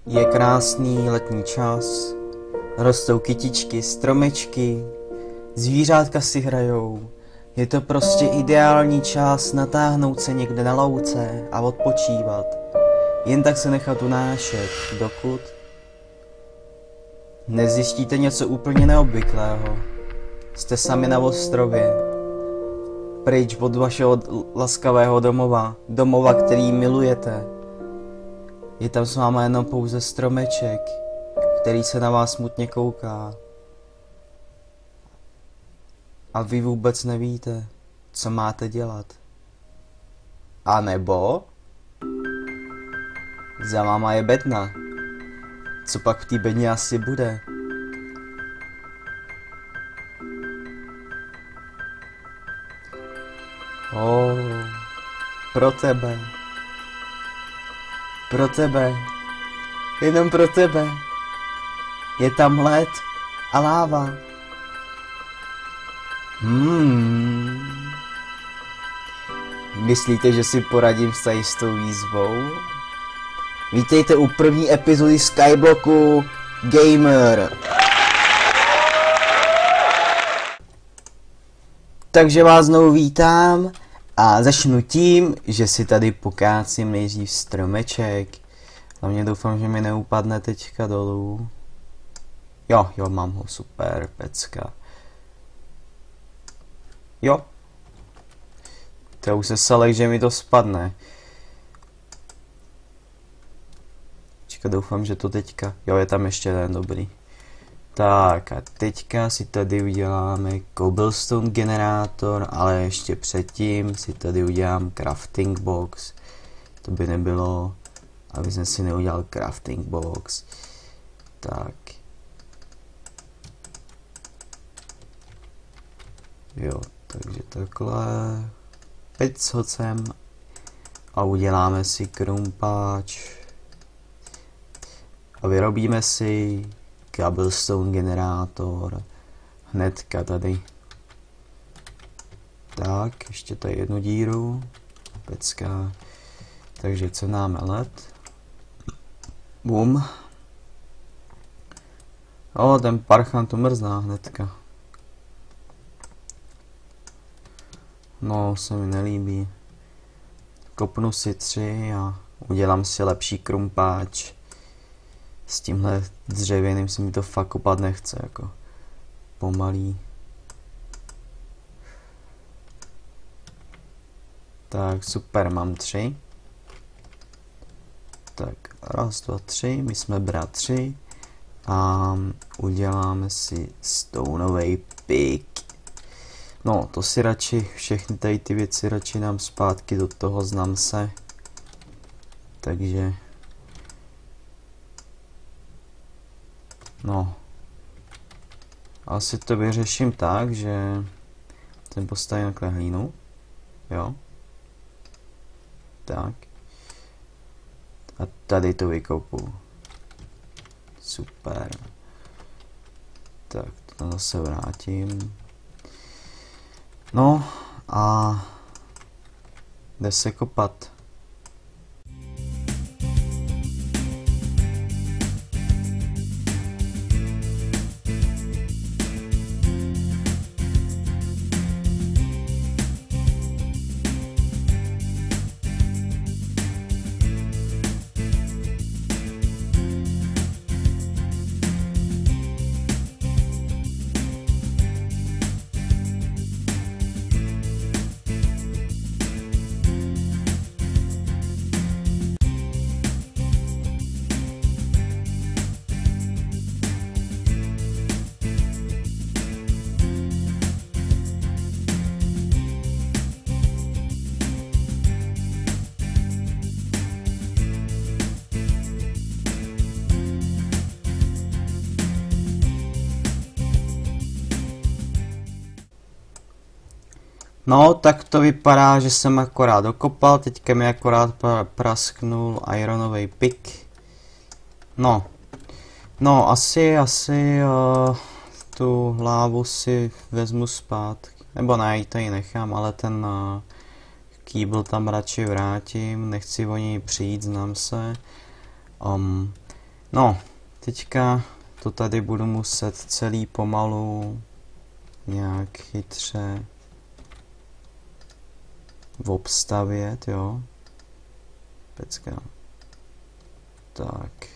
Je krásný letní čas, rostou kytičky, stromečky, zvířátka si hrajou. Je to prostě ideální čas natáhnout se někde na louce a odpočívat. Jen tak se nechat unášet, dokud nezjistíte něco úplně neobvyklého. Jste sami na ostrově, pryč od vašeho laskavého domova, který milujete. Je tam s váma jenom pouze stromeček, který se na vás smutně kouká. A vy vůbec nevíte, co máte dělat. A nebo za váma je bedna. Co pak v té bedně asi bude? Pro tebe. Pro tebe. Jenom pro tebe. Je tam led a láva. Myslíte, že si poradím s tou výzvou? Vítejte u první epizody Skyblocku Gamer. Takže vás znovu vítám a začnu tím, že si tady pokácím nejdřív stromeček. Hlavně doufám, že mi neupadne teďka dolů. Jo, mám ho, super, pecka. Jo. To už se salek, že mi to spadne. Doufám, že to teďka... Jo, je tam ještě jeden, dobrý. Tak a teďka si tady uděláme cobblestone generátor, ale ještě předtím si tady udělám crafting box. To by nebylo, aby jsem si neudělal crafting box. Tak. Jo, takže takhle. Teď s hocem. A uděláme si krumpáč. A vyrobíme si cobblestone generátor hnedka tady. Tak, ještě tady jednu díru. Pecka. Takže co máme led? Bum. Ten parchan to mrzná hnedka. No, se mi nelíbí. Kopnu si 3 a udělám si lepší krumpáč. S tímhle dřevěným se mi to fakt kopat nechce, jako pomalý. Tak super, mám 3. Tak, 1, 2, 3, my jsme bratři. A uděláme si stoneový pik. No, to si radši, všechny tady ty věci radši dám zpátky do toho, znám se. Takže... No, asi to vyřeším tak, že jsem postavím takhle hlínu, jo, tak, a tady to vykopu, super, tak to zase vrátím, no a jde se kopat. No, tak to vypadá, že jsem akorát dokopal, teďka mi akorát prasknul ironový pik. No, asi tu hlavu si vezmu zpátky, nebo ne, tady nechám, ale ten kýbl tam radši vrátím, nechci o něj přijít, znám se. No, teďka to tady budu muset celý pomalu nějak chytře obstavět, jo. Pecka. Tak.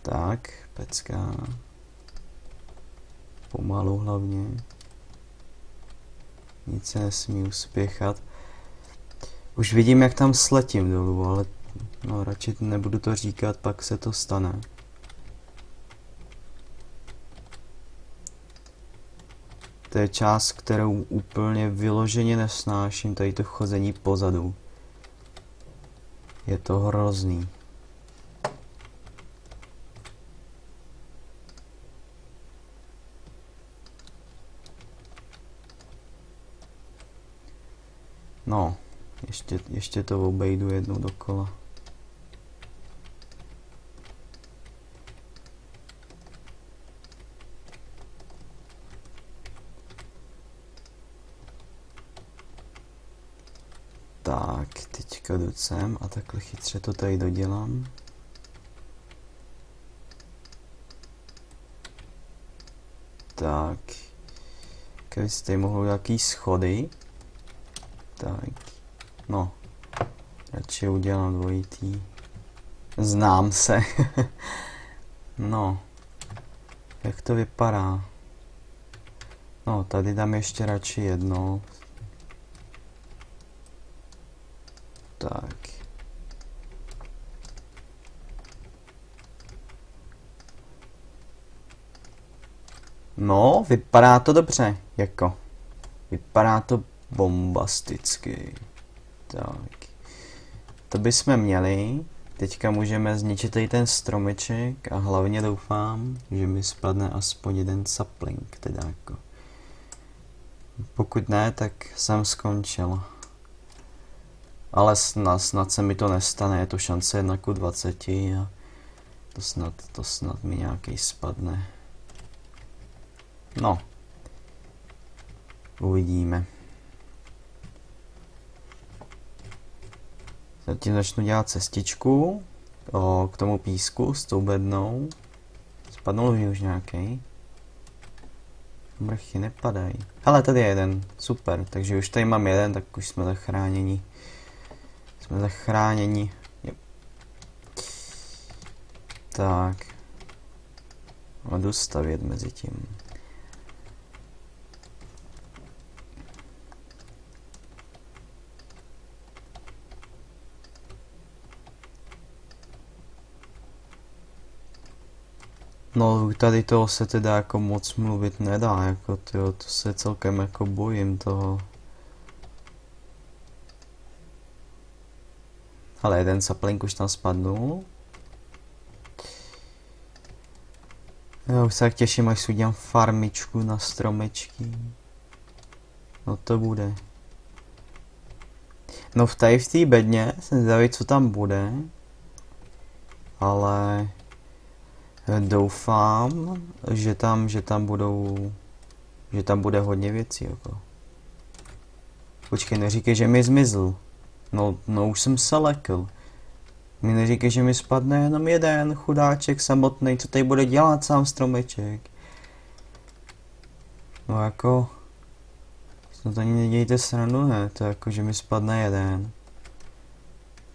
Tak, pecka. Pomalu hlavně. Nic se nesmí uspěchat. Už vidím, jak tam sletím dolů, ale no, radši nebudu to říkat, pak se to stane. To je část, kterou úplně vyloženě nesnáším, tady to chození pozadu. Je to hrozný. No, ještě to obejdu jednou dokola. Tak, teďka jdu sem a takhle chytře to tady dodělám. Tak, když jste tady mohou nějaký schody. Tak, no, radši udělám dvojitý. Znám se. No, jak to vypadá? No, tady dám ještě radši jedno. Tak. No, vypadá to dobře, jako. Vypadá to bombasticky. Tak. To bychom měli. Teďka můžeme zničit tady ten stromeček a hlavně doufám, že mi spadne aspoň jeden sapling, teda jako. Pokud ne, tak jsem skončil. Ale snad se mi to nestane, je to šance 1:20 a to snad mi nějaký spadne. No. Uvidíme. Zatím začnu dělat cestičku k tomu písku s tou bednou. Spadnul mi už nějaký. Mrchy nepadají. Hele, tady je jeden. Super, takže už tady mám jeden, tak už jsme zachráněni. Jsme zachráněni. Yep. Tak. A jdu stavět mezi tím. No, tady toho se teda jako moc mluvit nedá, jako tyjo, to se celkem jako bojím toho. Ale jeden sapling už tam spadnul. Já už se tak těším, až si udělám farmičku na stromečky. No to bude. No tady v té bedně jsem zvědavý, co tam bude. Ale doufám, že tam bude hodně věcí, jako. Počkej, neříkej, že mi zmizl. No už jsem se lekl. Mi neříkej, že mi spadne jenom jeden chudáček samotný, co tady bude dělat sám stromeček. No jako, snad ani nedějte srandu, ne, to jako, že mi spadne jeden.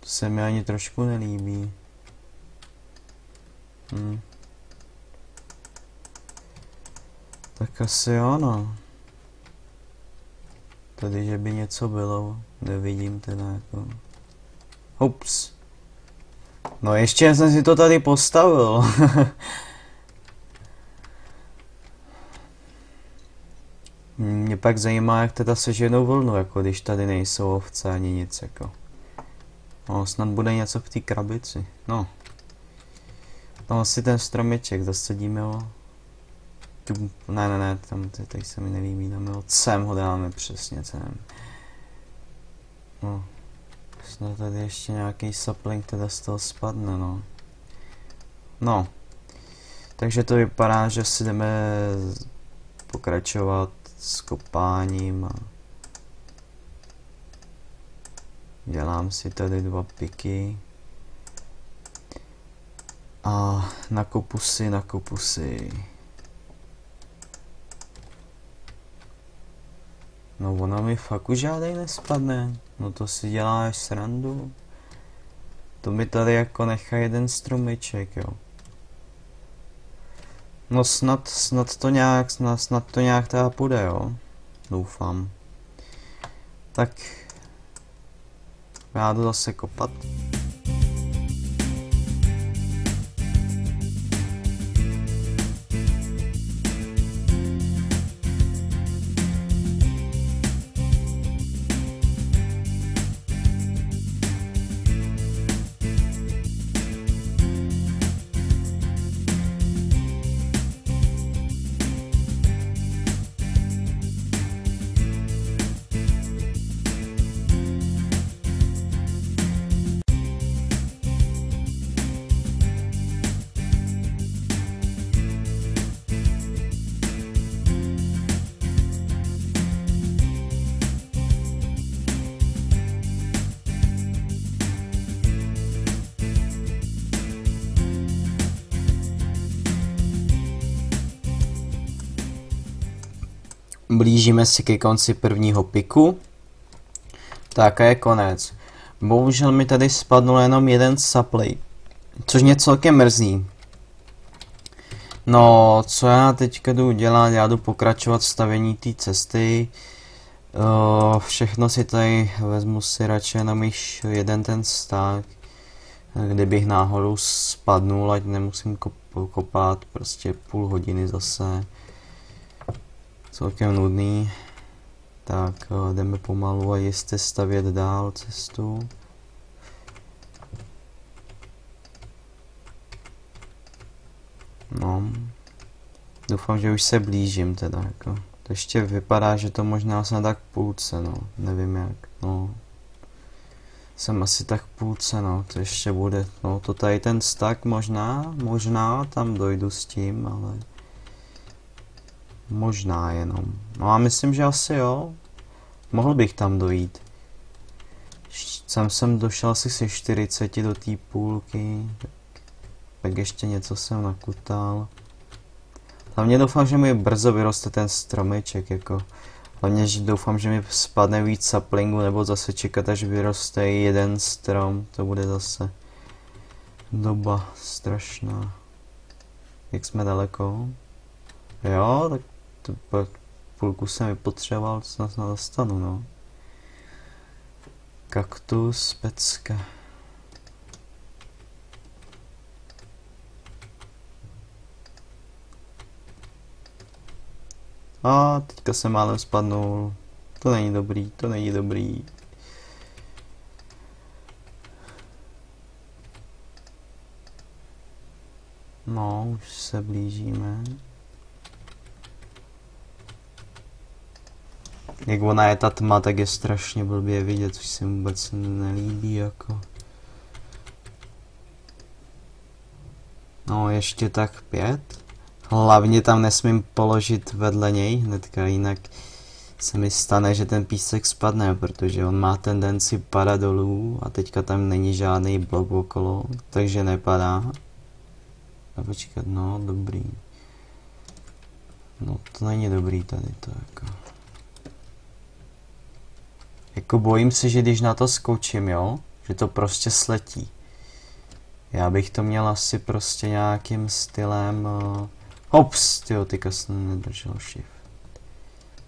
To se mi ani trošku nelíbí. Tak asi jo, no. Tady, že by něco bylo, nevidím teda jako. Ups. No ještě jsem si to tady postavil. Mě pak zajímá, jak teda seženou vlnu, jako když tady nejsou ovce ani nic, jako. No, snad bude něco v té krabici, no. Tam asi ten stromeček, zasadíme ho. Ne, tam tady se mi nelíbí, dáme ho sem, ho dáme přesně sem. No. Snad tady ještě nějaký sapling teda z toho spadne, no. No. Takže to vypadá, že si jdeme pokračovat s kopáním a dělám si tady 2 piky. A nakopu si. No ona mi fakt už žádnej nespadne. No to si děláš srandu. To mi tady jako nechá jeden stromeček, jo. No snad to nějak teda půjde, jo. Doufám. Tak já jdu zase kopat. Blížíme se ke konci prvního piku. Tak a je konec. Bohužel mi tady spadnul jenom jeden supply, což mě celkem mrzí. No, co já teďka jdu dělat? Já jdu pokračovat v stavění té cesty. Všechno si tady vezmu si radši jenom již jeden ten stack. Kdybych náhodou spadnul, ať nemusím kopat prostě půl hodiny zase. Celkem nudný. Tak jdeme pomalu a jistě stavět dál cestu. No. Doufám, že už se blížím teda jako. To ještě vypadá, že to možná jsem tak půlce, no. Nevím jak, no. Jsem asi tak půlce, no. To ještě bude, no to tady ten stack možná tam dojdu s tím, ale... Možná jenom. No a myslím, že asi jo. Mohl bych tam dojít. Jsem došel asi se 40 do té půlky. Tak ještě něco jsem nakutal. Hlavně doufám, že mi brzo vyroste ten stromeček, jako. Hlavně že doufám, že mi spadne víc saplingu, nebo zase čekat, až vyroste jeden strom. To bude zase doba strašná. Jak jsme daleko? Jo, tak půlku jsem vypotřeboval, co snad dostanu, no. Kaktus, pecka. A teďka jsem málem spadnul. To není dobrý, to není dobrý. No, už se blížíme. Jak ona je ta tma, tak je strašně blbě vidět, což se mi vůbec nelíbí, jako. No, ještě tak 5. Hlavně tam nesmím položit vedle něj hnedka, jinak se mi stane, že ten písek spadne, protože on má tendenci padat dolů a teďka tam není žádný blok okolo, takže nepadá. A počkat, no, dobrý. No, to není dobrý tady, to jako. Jako bojím se, že když na to skočím, jo, že to prostě sletí. Já bych to měl asi prostě nějakým stylem... Hops, tyjo, teďka jsem nedržel shift.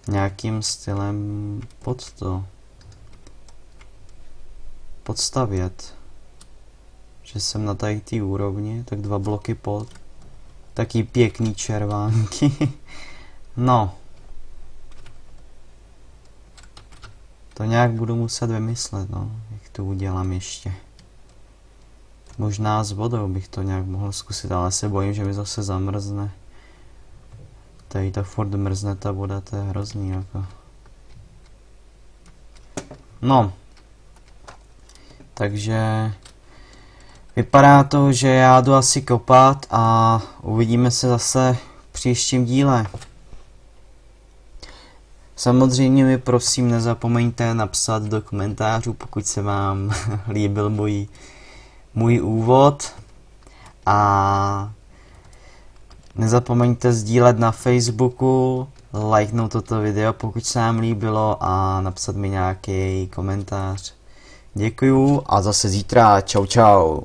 Nějakým stylem podstavět. Že jsem na tady té úrovni, tak 2 bloky pod. Taky pěkný červánky. No. To nějak budu muset vymyslet, no, jak to udělám ještě. Možná s vodou bych to nějak mohl zkusit, ale se bojím, že mi zase zamrzne. Tady to furt mrzne ta voda, to je hrozný, jako. No. Takže... Vypadá to, že já jdu asi kopat a uvidíme se zase v příštím díle. Samozřejmě mi prosím nezapomeňte napsat do komentářů, pokud se vám líbil můj úvod. a nezapomeňte sdílet na Facebooku, lajknout toto video, pokud se vám líbilo, a napsat mi nějaký komentář. Děkuju a zase zítra. Čau čau.